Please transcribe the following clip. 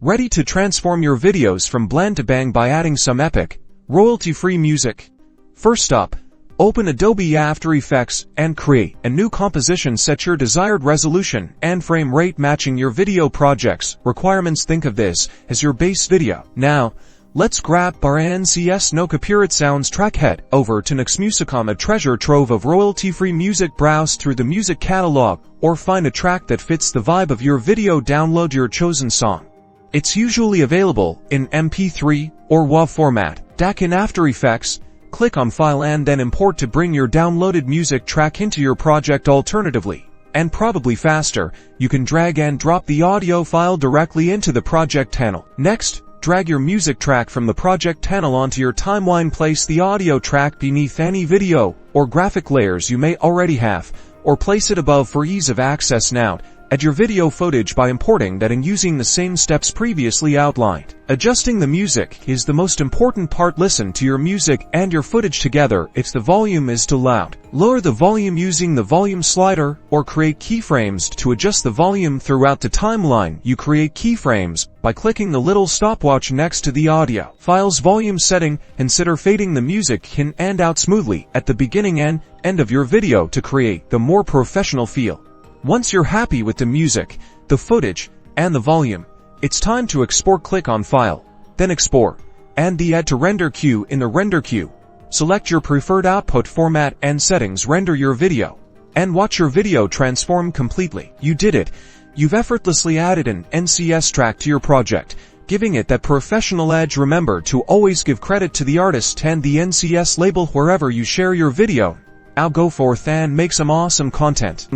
Ready to transform your videos from bland to bang by adding some epic, royalty-free music? First up, open Adobe After Effects and create a new composition. Set your desired resolution and frame rate matching your video project's requirements. Think of this as your base video. Now, let's grab our NCS no copyright sounds track. Head over to Nextmusicom, a treasure trove of royalty-free music. Browse through the music catalog or find a track that fits the vibe of your video. Download your chosen song. It's usually available in MP3 or WAV format. In After Effects, click on File and then Import to bring your downloaded music track into your project. Alternatively, and probably faster, you can drag and drop the audio file directly into the project panel. Next, drag your music track from the project panel onto your timeline. Place the audio track beneath any video or graphic layers you may already have, or place it above for ease of access. Now, add your video footage by importing that and using the same steps previously outlined. Adjusting the music is the most important part. Listen to your music and your footage together. If the volume is too loud, lower the volume using the volume slider or create keyframes to adjust the volume throughout the timeline. You create keyframes by clicking the little stopwatch next to the audio file's volume setting. Consider fading the music in and out smoothly at the beginning and end of your video to create the more professional feel. Once you're happy with the music, the footage, and the volume, it's time to export. Click on File, then Export, and the Add to Render queue. In the Render queue, select your preferred output format and settings. Render your video, and watch your video transform completely. You did it. You've effortlessly added an NCS track to your project, giving it that professional edge. Remember to always give credit to the artist and the NCS label wherever you share your video. Now go forth and make some awesome content.